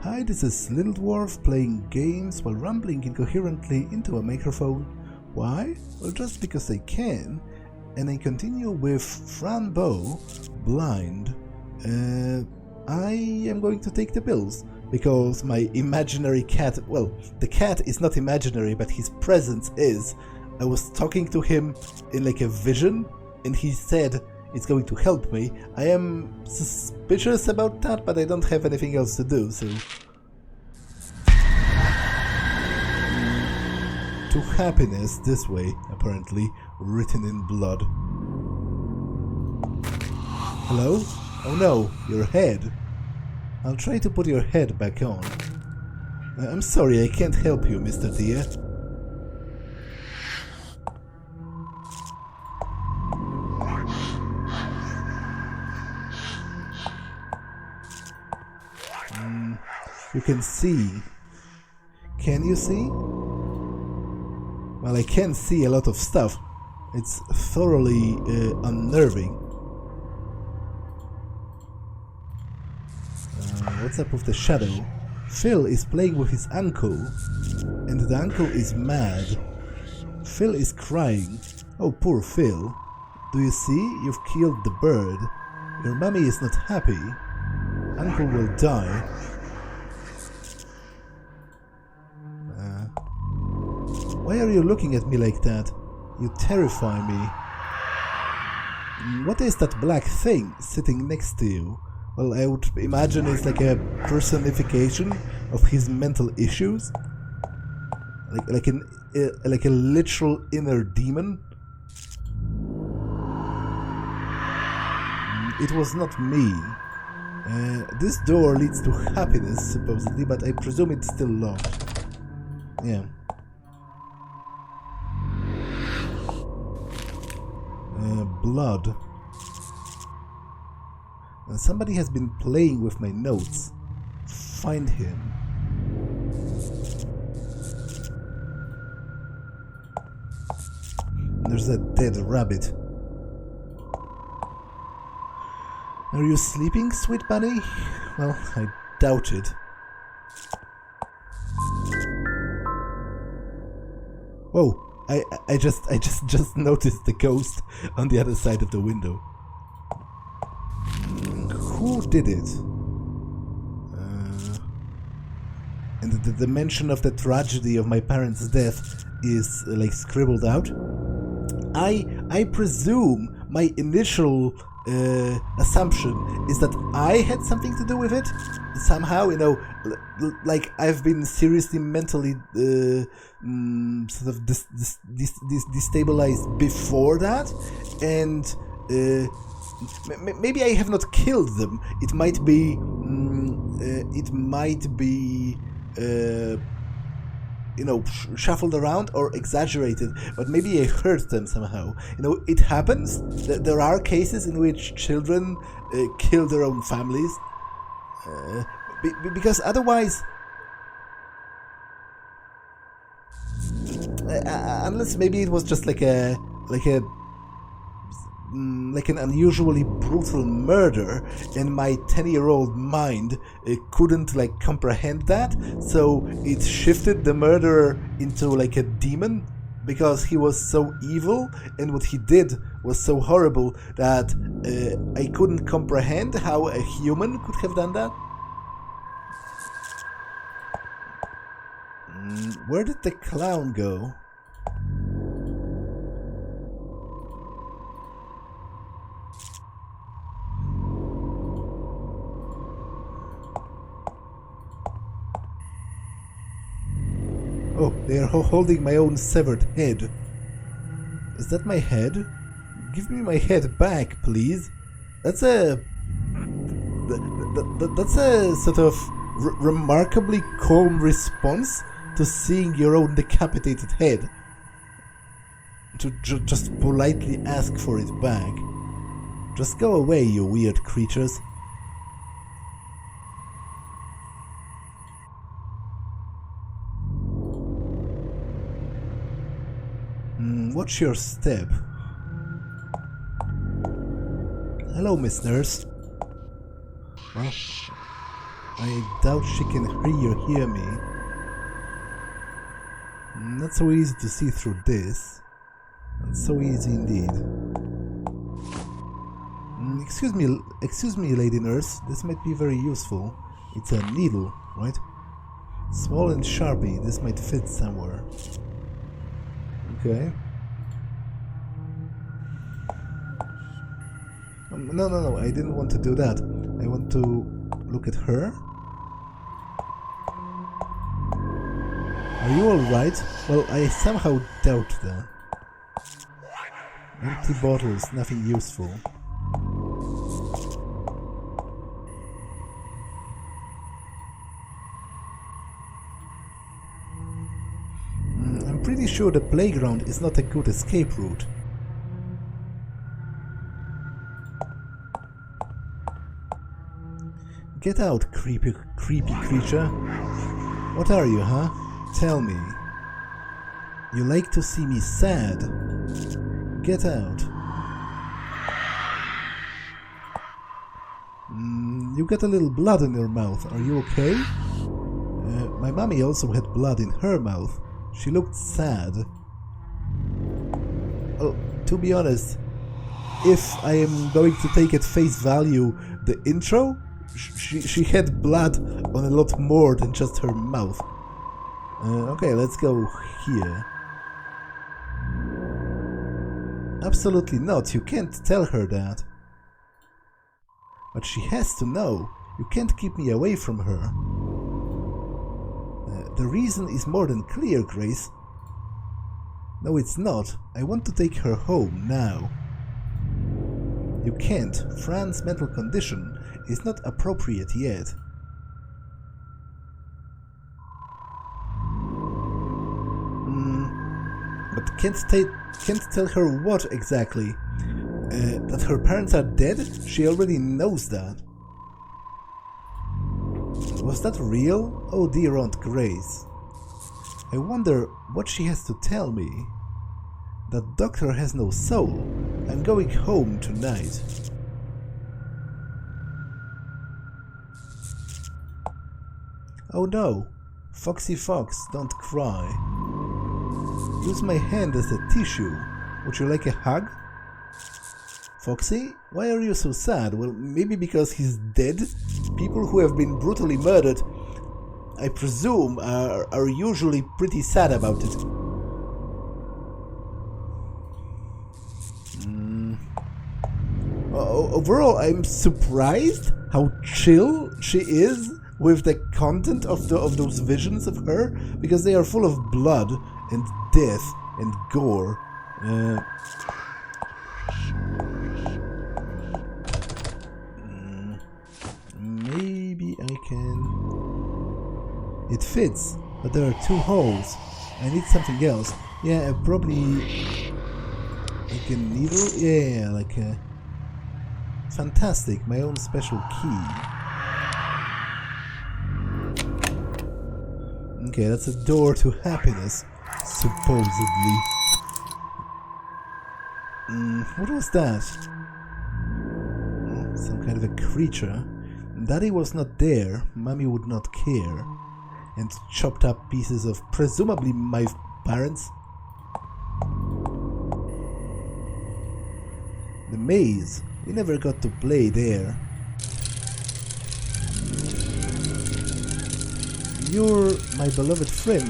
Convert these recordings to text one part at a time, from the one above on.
Hi, this is Little Dwarf playing games while rambling incoherently into a microphone. Why? Well, just because I can. And I continue with Fran Bow, blind. I am going to take the pills, because my imaginary cat, well, the cat is not imaginary, but his presence is. I was talking to him in like a vision, and he said it's going to help me. I am suspicious about that, but I don't have anything else to do, so... To happiness this way, apparently, written in blood. Hello? Oh no, your head. I'll try to put your head back on. I'm sorry, I can't help you, Mr. Deer. You can see. Can you see? Well, I can see a lot of stuff. It's thoroughly unnerving. What's up with the shadow? Phil is playing with his uncle, and the uncle is mad. Phil is crying. Oh, poor Phil. Do you see? You've killed the bird. Your mommy is not happy. Uncle will die. Why are you looking at me like that? You terrify me. What is that black thing sitting next to you? Well, I would imagine it's like a personification of his mental issues, like a literal inner demon. It was not me. This door leads to happiness, supposedly, but I presume it's still locked. Yeah. Blood. Somebody has been playing with my notes. Find him. There's a dead rabbit. Are you sleeping, sweet bunny? Well, I doubt it. Whoa, I just noticed the ghost on the other side of the window. Who did it? And the mention of the tragedy of my parents' death is like scribbled out. I presume my initial assumption is that I had something to do with it somehow, you know, like I've been seriously mentally sort of destabilized before that, and maybe I have not killed them. It might be you know, shuffled around or exaggerated, but maybe I hurt them somehow. You know, it happens. There are cases in which children kill their own families, because otherwise, unless maybe it was just like an unusually brutal murder, and my 10-year-old mind couldn't like comprehend that, so it shifted the murderer into like a demon, because he was so evil and what he did was so horrible that I couldn't comprehend how a human could have done that. Where did the clown go? Oh, they are holding my own severed head. Is that my head? Give me my head back, please. That's a sort of remarkably calm response to seeing your own decapitated head. To just politely ask for it back. Just go away, you weird creatures. Watch your step. Hello, Miss Nurse. Well, I doubt she can hear me. Not so easy to see through this. Not so easy indeed. Excuse me, lady nurse. This might be very useful. It's a needle, right? Small and sharpy. This might fit somewhere. Okay. No, I didn't want to do that. I want to look at her. Are you alright? Well, I somehow doubt that. Empty bottles, nothing useful. I'm pretty sure the playground is not a good escape route. Get out, creepy creature. What are you, huh? Tell me. You like to see me sad? Get out. You got a little blood in your mouth. Are you okay? My mommy also had blood in her mouth. She looked sad. Oh, to be honest, if I am going to take at face value the intro, she had blood on a lot more than just her mouth. Okay, let's go here. Absolutely not, you can't tell her that. But she has to know. You can't keep me away from her. The reason is more than clear, Grace. No, it's not. I want to take her home now. You can't. Fran's mental condition is not appropriate yet. But can't tell her what exactly? That her parents are dead? She already knows that. Was that real? Oh dear Aunt Grace. I wonder what she has to tell me. That doctor has no soul. I'm going home tonight. Oh no. Foxy Fox, don't cry. Use my hand as a tissue. Would you like a hug? Foxy, why are you so sad? Well, maybe because he's dead? People who have been brutally murdered, I presume, are usually pretty sad about it. Overall, I'm surprised how chill she is with the content of those visions of her, because they are full of blood and death and gore. Maybe I can... It fits, but there are two holes. I need something else. Yeah, probably... Like a needle? Yeah, like a... Fantastic, my own special key. Okay, that's a door to happiness, supposedly. What was that? Some kind of a creature. Daddy was not there, Mommy would not care. And chopped up pieces of presumably my parents. The maze. We never got to play there. You're my beloved friend.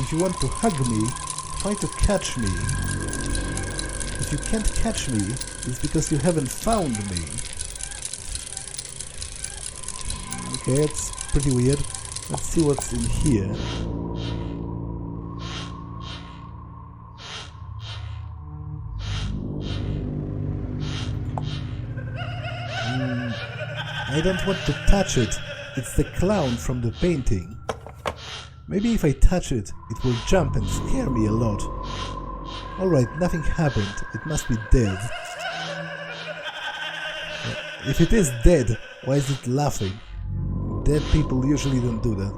If you want to hug me, try to catch me. If you can't catch me, it's because you haven't found me. Okay, it's pretty weird. Let's see what's in here. I don't want to touch it. It's the clown from the painting. Maybe if I touch it, it will jump and scare me a lot. Alright, nothing happened. It must be dead. If it is dead, why is it laughing? Dead people usually don't do that.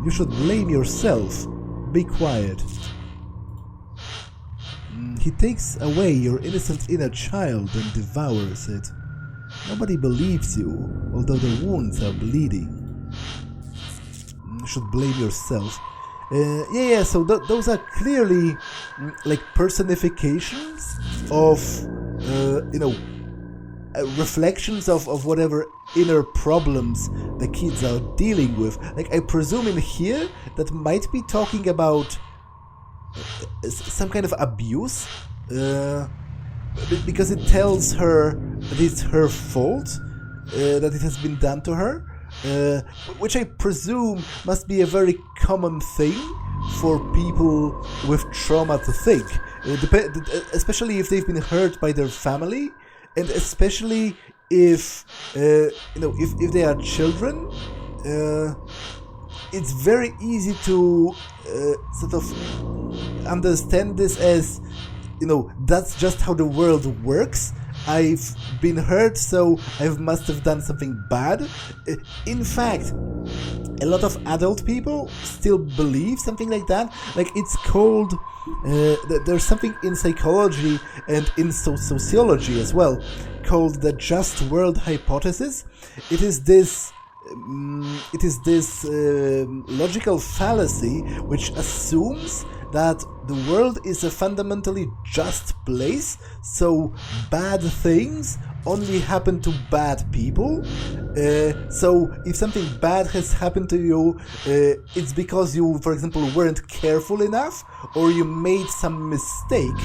You should blame yourself. Be quiet. he takes away your innocent inner child and devours it. Nobody believes you, although the wounds are bleeding. You should blame yourself. So those are clearly like personifications of, reflections of whatever inner problems the kids are dealing with. Like, I presume in here that might be talking about some kind of abuse, because it tells her that it's her fault, that it has been done to her. Which I presume must be a very common thing for people with trauma to think, especially if they've been hurt by their family, and especially if if they are children. It's very easy to sort of understand this as, that's just how the world works. I've been hurt, so I must have done something bad. In fact, a lot of adult people still believe something like that. Like, it's called, there's something in psychology and in sociology as well called the just world hypothesis. It is this logical fallacy which assumes that the world is a fundamentally just place, so bad things only happen to bad people. So if something bad has happened to you, it's because you, for example, weren't careful enough, or you made some mistake.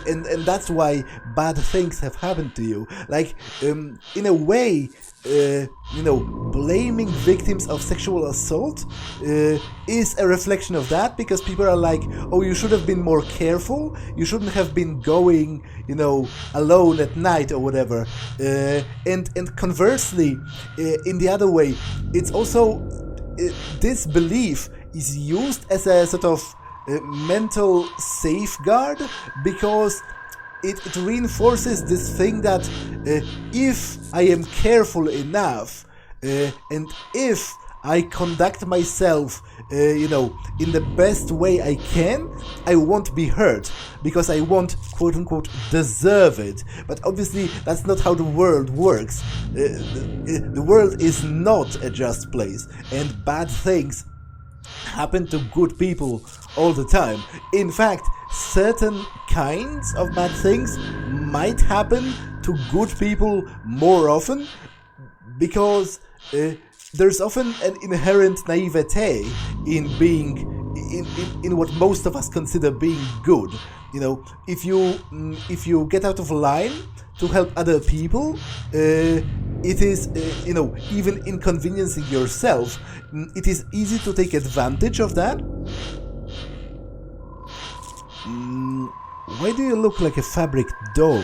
And that's why bad things have happened to you. Like, in a way, blaming victims of sexual assault is a reflection of that, because people are like, oh, you should have been more careful, you shouldn't have been going, alone at night or whatever. And conversely, in the other way, it's also, this belief is used as a sort of mental safeguard, because it reinforces this thing that if I am careful enough, and if I conduct myself, in the best way I can, I won't be hurt, because I won't, quote-unquote, deserve it. But obviously, that's not how the world works. The world is not a just place, and bad things happen to good people all the time. In fact, certain kinds of bad things might happen to good people more often, because there's often an inherent naivete in being in what most of us consider being good. If you get out of line to help other people, it is, even inconveniencing yourself, it is easy to take advantage of that. Why do you look like a fabric doll?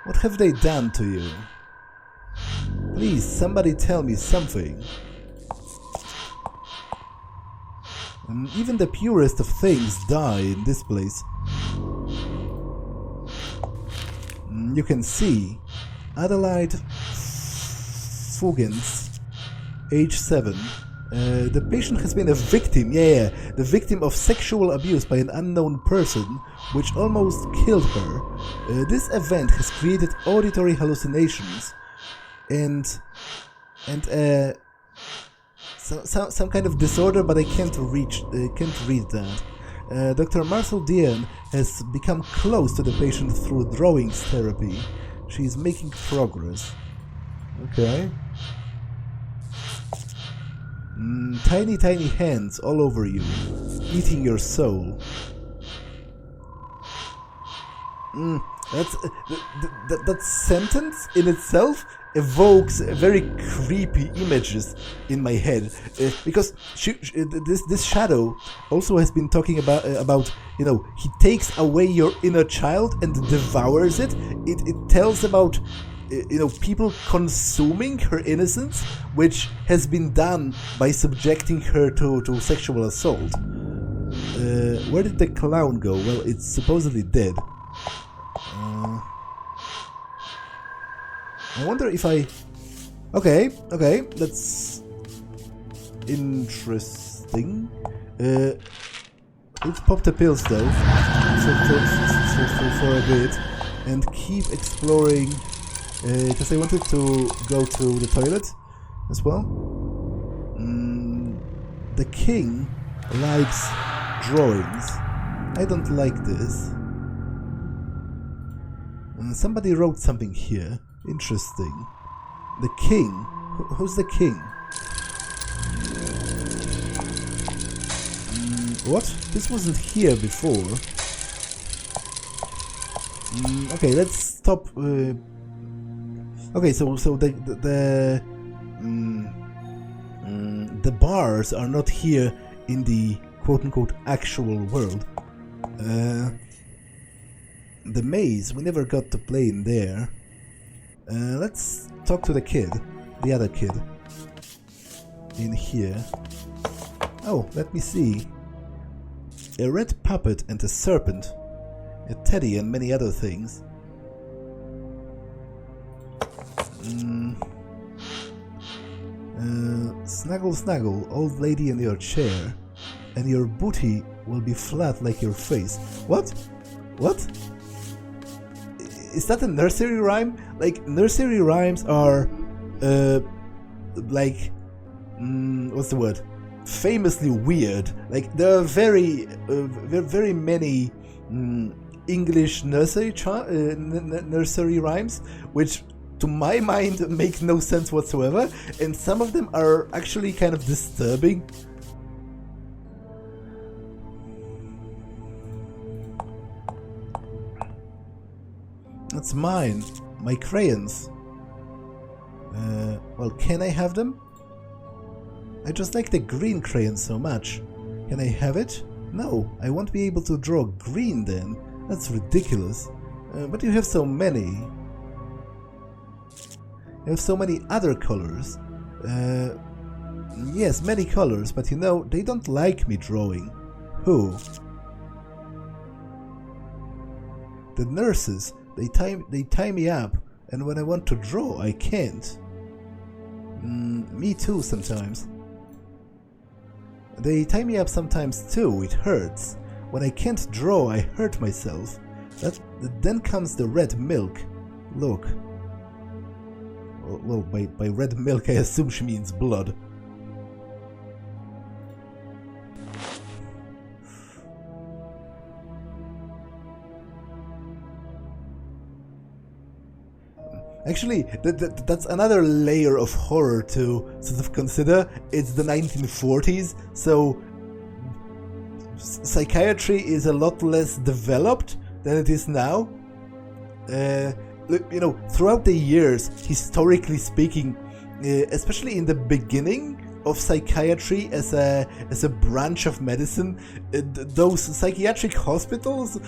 What have they done to you? Please, somebody tell me something. Even the purest of things die in this place. You can see Adelaide Fuggins, age 7. The patient has been a victim, the victim of sexual abuse by an unknown person, which almost killed her. This event has created auditory hallucinations and some kind of disorder, but I can't read that. Dr. Marcel Dian has become close to the patient through drawings therapy. She is making progress. Okay. Tiny, tiny hands all over you, eating your soul. That sentence in itself evokes very creepy images in my head, because this shadow also has been talking about he takes away your inner child and devours it. It tells about people consuming her innocence, which has been done by subjecting her to sexual assault. Where did the clown go? Well, it's supposedly dead. I wonder if I... Okay, that's interesting. let's pop the pills though for a bit and keep exploring, because I wanted to go to the toilet as well. The king likes drawings. I don't like this. Somebody wrote something here. Interesting. The king. Who's the king? What? This wasn't here before. Okay, let's stop. Okay, so the bars are not here in the quote-unquote actual world. The maze, we never got to play in there. Let's talk to the kid, the other kid, in here. Oh, let me see. A red puppet and a serpent, a teddy and many other things. Snuggle, snuggle, old lady in your chair, and your booty will be flat like your face. What? What? Is that a nursery rhyme? Like, nursery rhymes are, like, what's the word? Famously weird. Like, there are very many English nursery rhymes, which to my mind make no sense whatsoever, and some of them are actually kind of disturbing. That's mine. My crayons. Well, can I have them? I just like the green crayon so much. Can I have it? No, I won't be able to draw green then. That's ridiculous. But you have so many. You have so many other colors. Yes, many colors, but you know, they don't like me drawing. Who? The nurses. They tie me up, and when I want to draw, I can't. Me too, sometimes. They tie me up sometimes too, it hurts. When I can't draw, I hurt myself. Then comes the red milk. Look. Well, by red milk I assume she means blood. Actually, that's another layer of horror to sort of consider. It's the 1940s, so psychiatry is a lot less developed than it is now. You know, throughout the years, historically speaking, especially in the beginning of psychiatry as a branch of medicine, those psychiatric hospitals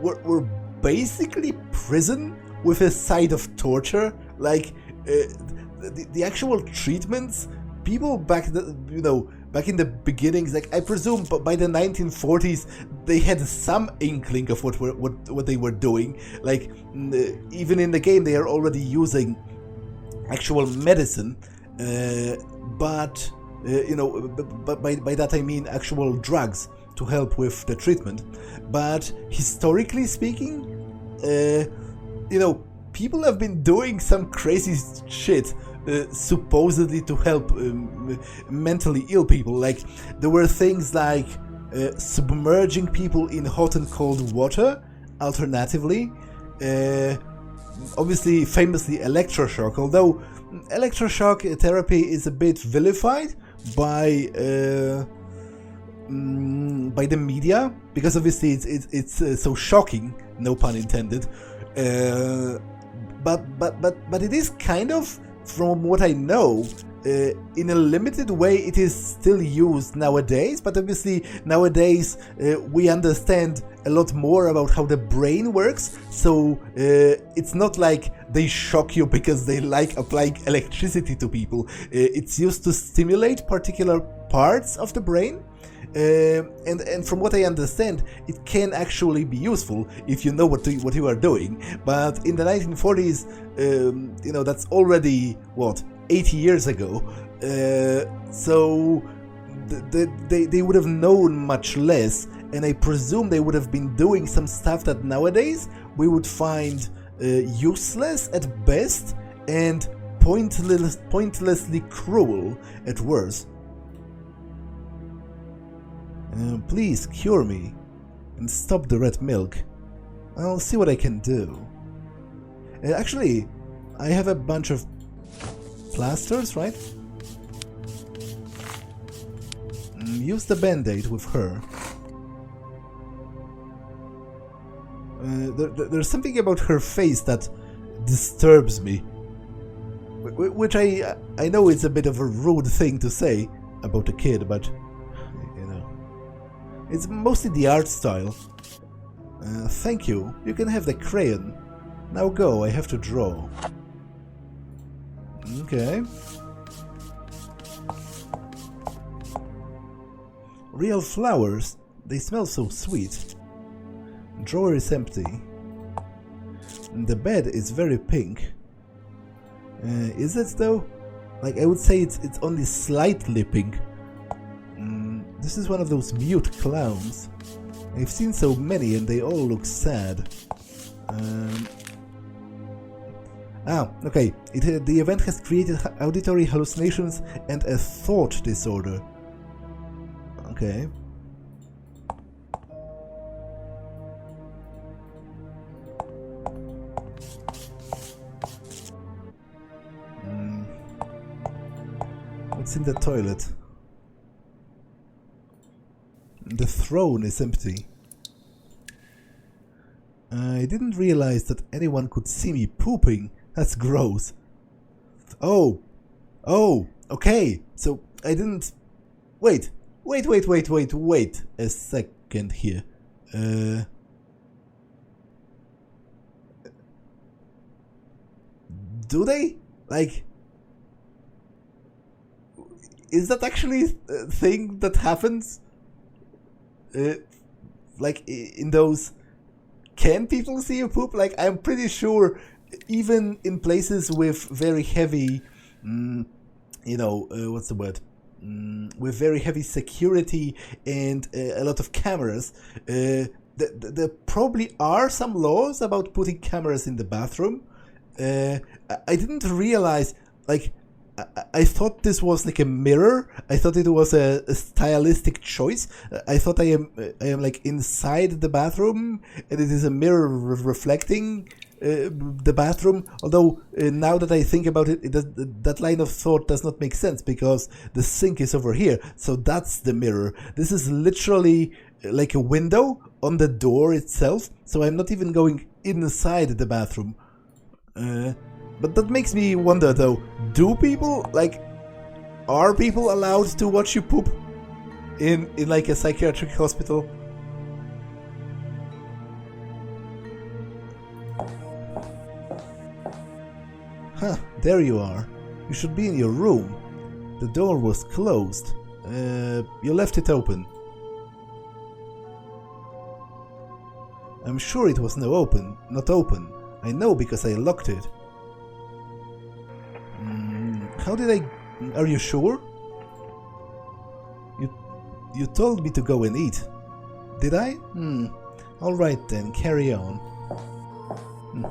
were basically prison with a side of torture. Like the actual treatments, people back in the beginnings, like I presume by the 1940s they had some inkling of what they were doing. Like even in the game they are already using actual medicine, but you know, but by that I mean actual drugs to help with the treatment. But historically speaking, you know, people have been doing some crazy shit, supposedly to help mentally ill people. Like, there were things like submerging people in hot and cold water, alternatively. Obviously, famously, electroshock, although electroshock therapy is a bit vilified by the media, because obviously it's so shocking, no pun intended. But it is kind of, from what I know, in a limited way it is still used nowadays. But obviously nowadays we understand a lot more about how the brain works, so it's not like they shock you because they like applying electricity to people. It's used to stimulate particular parts of the brain. And from what I understand, it can actually be useful if you know what you are doing. But in the 1940s, you know, that's already, what, 80 years ago. So they would have known much less, and I presume they would have been doing some stuff that nowadays we would find useless at best and pointlessly cruel at worst. Please cure me and stop the red milk. I'll see what I can do. Actually, I have a bunch of plasters, right? Use the band-aid with her. There's something about her face that disturbs me. Which I know it's a bit of a rude thing to say about a kid, but you know, it's mostly the art style. Thank you. You can have the crayon. Now go, I have to draw. Okay. Real flowers. They smell so sweet. Drawer is empty. The bed is very pink. Is it though? Like, I would say it's only slightly pink. This is one of those mute clowns. I've seen so many and they all look sad. Okay. The event has created auditory hallucinations and a thought disorder. Okay. What's in the toilet? The throne is empty. I didn't realize that anyone could see me pooping. That's gross. Oh, okay. So I didn't... Wait a second here. Do they? Like... Is that actually a thing that happens? Like in those... Can people see you poop? Like, I'm pretty sure even in places with very heavy... what's the word? With very heavy security and a lot of cameras, there probably are some laws about putting cameras in the bathroom. I didn't realize, like, I thought this was like a mirror. I thought it was a stylistic choice. I thought I am like inside the bathroom, and it is a mirror reflecting the bathroom. Although now that I think about it, that line of thought does not make sense because the sink is over here. So that's the mirror. This is literally like a window on the door itself. So I'm not even going inside the bathroom. But that makes me wonder though, are people allowed to watch you poop in like a psychiatric hospital? Huh, there you are. You should be in your room. The door was closed. You left it open. I'm sure it was not open. I know because I locked it. How did I... Are you sure? You told me to go and eat. Did I? Alright then, carry on.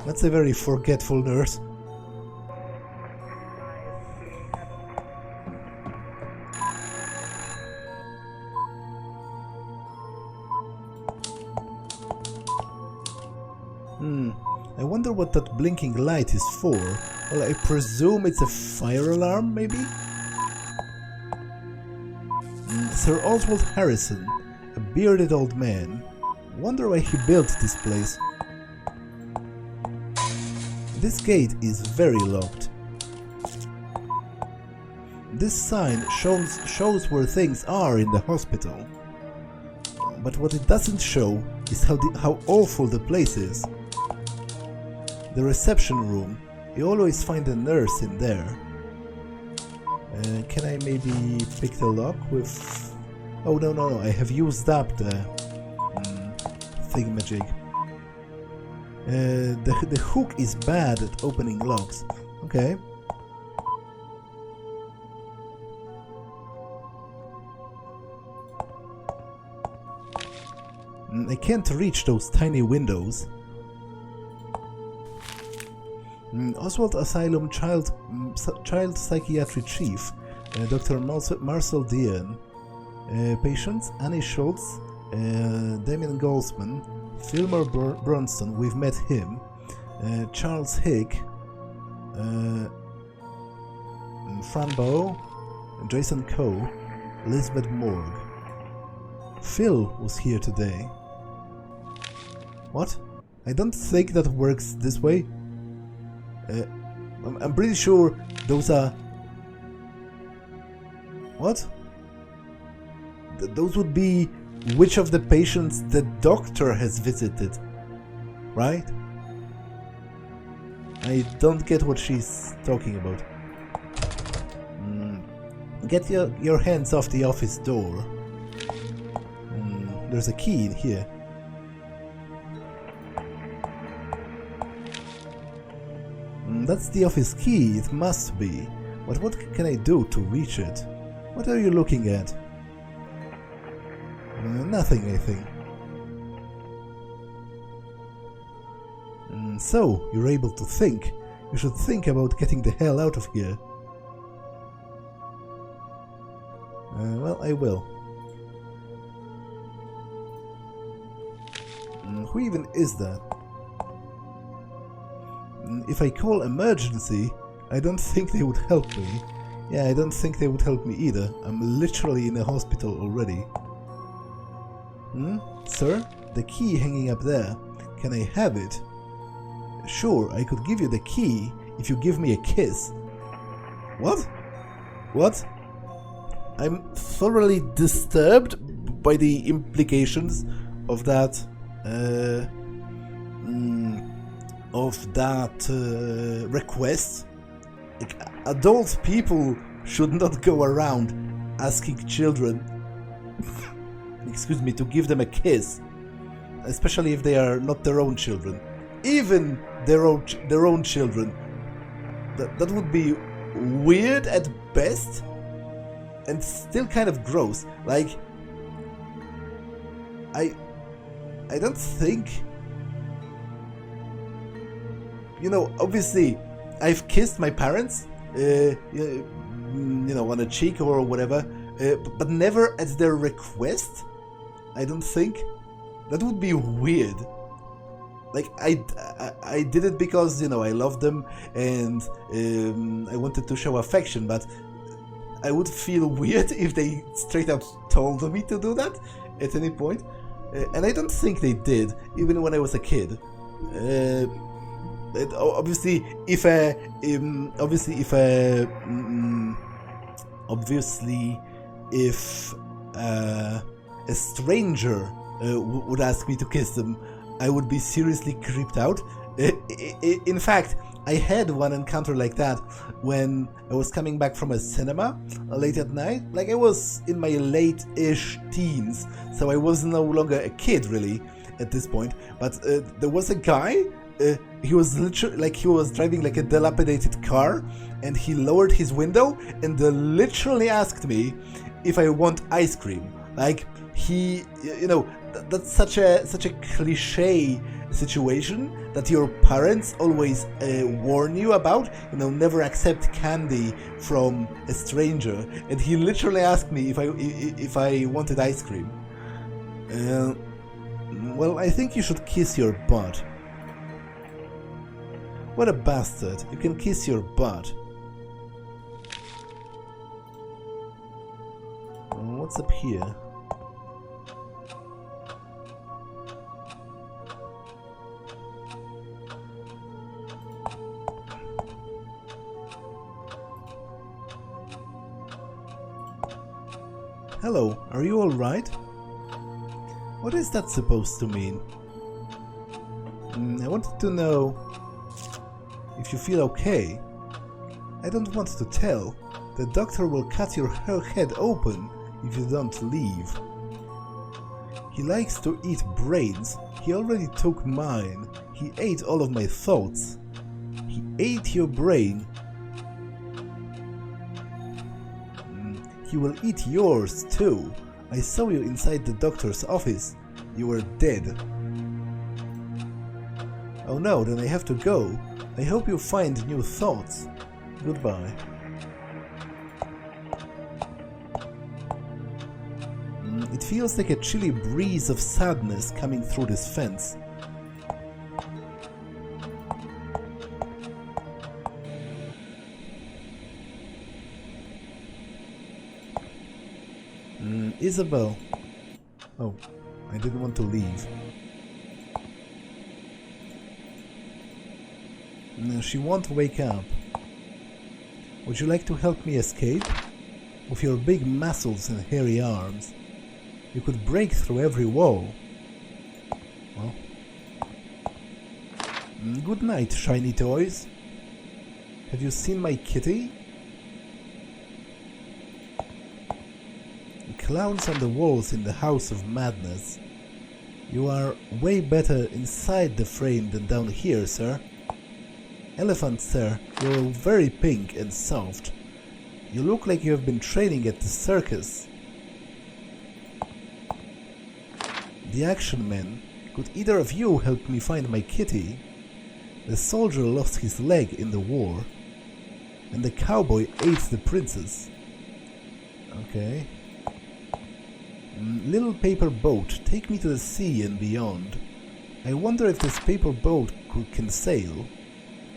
That's a very forgetful nurse. I wonder what that blinking light is for. Well, I presume it's a fire alarm, maybe? Sir Oswald Harrison, a bearded old man. Wonder why he built this place. This gate is very locked. This sign shows where things are in the hospital. But what it doesn't show is how awful the place is. The reception room. You always find a nurse in there. Can I maybe pick the lock with... Oh, no, I have used up the thingamajig. The hook is bad at opening locks. Okay. I can't reach those tiny windows. Oswald Asylum Child Psychiatry Chief, Dr. Marcel Dien. Patients: Annie Schultz, Damien Goldsman, Fillmore Bronson, we've met him, Charles Hick, Fran Bow, Jason Coe, Lisbeth Morg. Phil was here today. What? I don't think that works this way. I'm pretty sure those are... What? Those would be which of the patients the doctor has visited, right? I don't get what she's talking about. Get your hands off the office door. There's a key in here. That's the office key, it must be. But what can I do to reach it? What are you looking at? Nothing, I think. So, you're able to think. You should think about getting the hell out of here. Well, I will. Who even is that? If I call emergency, I don't think they would help me. Yeah, I don't think they would help me either. I'm literally in a hospital already. Sir? The key hanging up there. Can I have it? Sure, I could give you the key if you give me a kiss. What? What? I'm thoroughly disturbed by the implications of that request. Like, adult people should not go around asking children excuse me, to give them a kiss, especially if they are not their own children. Even their own children. That would be weird at best, and still kind of gross. Like, I don't think, you know, obviously I've kissed my parents, you know, on a cheek or whatever, but never at their request. I don't think. That would be weird. Like, I did it because, you know, I love them and I wanted to show affection, but I would feel weird if they straight up told me to do that at any point. And I don't think they did, even when I was a kid. Obviously, if a stranger would ask me to kiss them, I would be seriously creeped out. In fact, I had one encounter like that when I was coming back from a cinema late at night. Like, I was in my late-ish teens, so I was no longer a kid really at this point. But there was a guy. He was literally, like, he was driving like a dilapidated car, and he lowered his window and literally asked me if I want ice cream. Like, he, you know, that's such a cliche situation that your parents always warn you about. You know, never accept candy from a stranger. And he literally asked me if I wanted ice cream. Well, I think you should kiss your butt. What a bastard! You can kiss your butt. What's up here? Hello, are you alright? What is that supposed to mean? I wanted to know if you feel okay. I don't want to tell. The doctor will cut your head open if you don't leave. He likes to eat brains. He already took mine. He ate all of my thoughts. He ate your brain. He will eat yours too. I saw you inside the doctor's office. You were dead. Oh no, then I have to go. I hope you find new thoughts. Goodbye. It feels like a chilly breeze of sadness coming through this fence. Isabel. Oh, I didn't want to leave. No, she won't wake up. Would you like to help me escape? With your big muscles and hairy arms, you could break through every wall. Well, good night, shiny toys. Have you seen my kitty? Clowns on the walls in the House of Madness. You are way better inside the frame than down here, sir. Elephant, sir, you're very pink and soft. You look like you have been training at the circus. The Action Man, could either of you help me find my kitty? The soldier lost his leg in the war, and the cowboy ate the princess. Okay. Little paper boat, take me to the sea and beyond. I wonder if this paper boat can sail.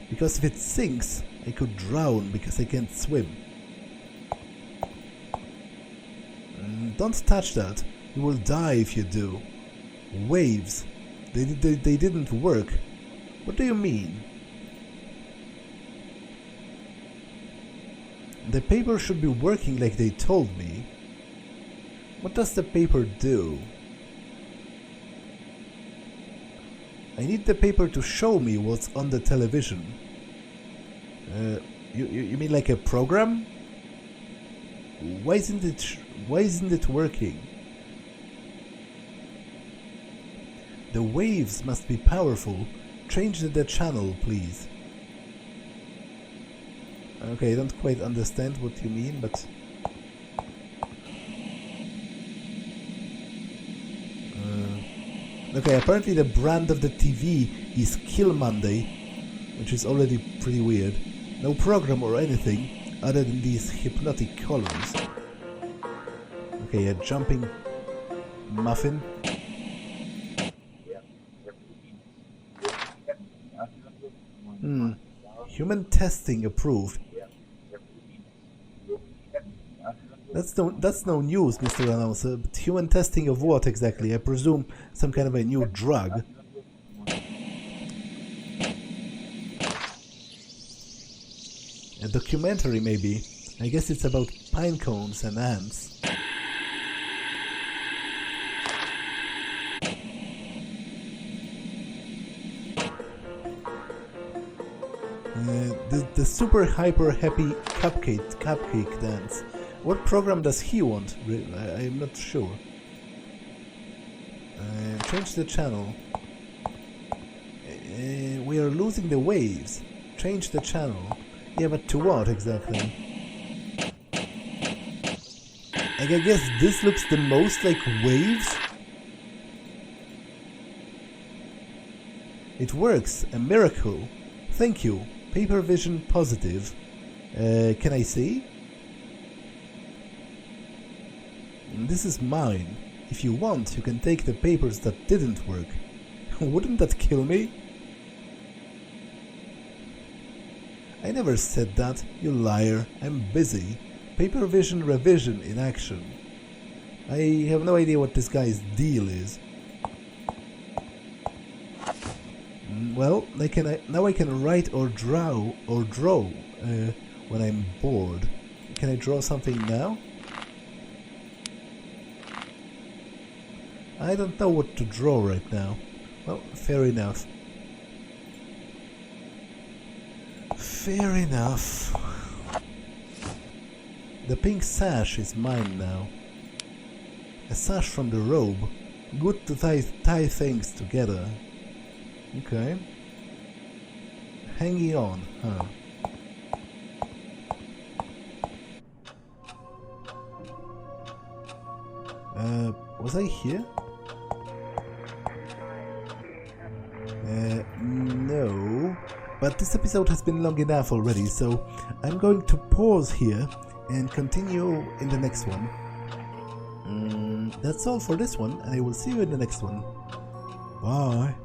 Because if it sinks, I could drown because I can't swim. Don't touch that. You will die if you do. Waves. They didn't work. What do you mean? The paper should be working like they told me. What does the paper do? I need the paper to show me what's on the television. You mean like a program? Why isn't it working? The waves must be powerful. Change the channel, please. Okay, I don't quite understand what you mean, but... Okay, apparently the brand of the TV is Kill Monday, which is already pretty weird. No program or anything, other than these hypnotic colors. Okay, a jumping muffin. Human testing approved. That's no news, Mr. Announcer, but human testing of what exactly? I presume some kind of a new drug. A documentary, maybe. I guess it's about pine cones and ants. The super hyper happy cupcake dance. What program does he want? I'm not sure. Change the channel. We are losing the waves. Change the channel. Yeah, but to what exactly? I guess this looks the most like waves. It works. A miracle. Thank you. Paper vision positive. Can I see? This is mine. If you want, you can take the papers that didn't work. Wouldn't that kill me? I never said that, you liar. I'm busy. Paper vision revision in action. I have no idea what this guy's deal is. Well, now I can write or draw when I'm bored. Can I draw something now? I don't know what to draw right now. Well, fair enough. Fair enough. The pink sash is mine now. A sash from the robe. Good to tie things together. Okay. Hanging on, huh? Was I here? But this episode has been long enough already, so I'm going to pause here and continue in the next one. That's all for this one, and I will see you in the next one. Bye!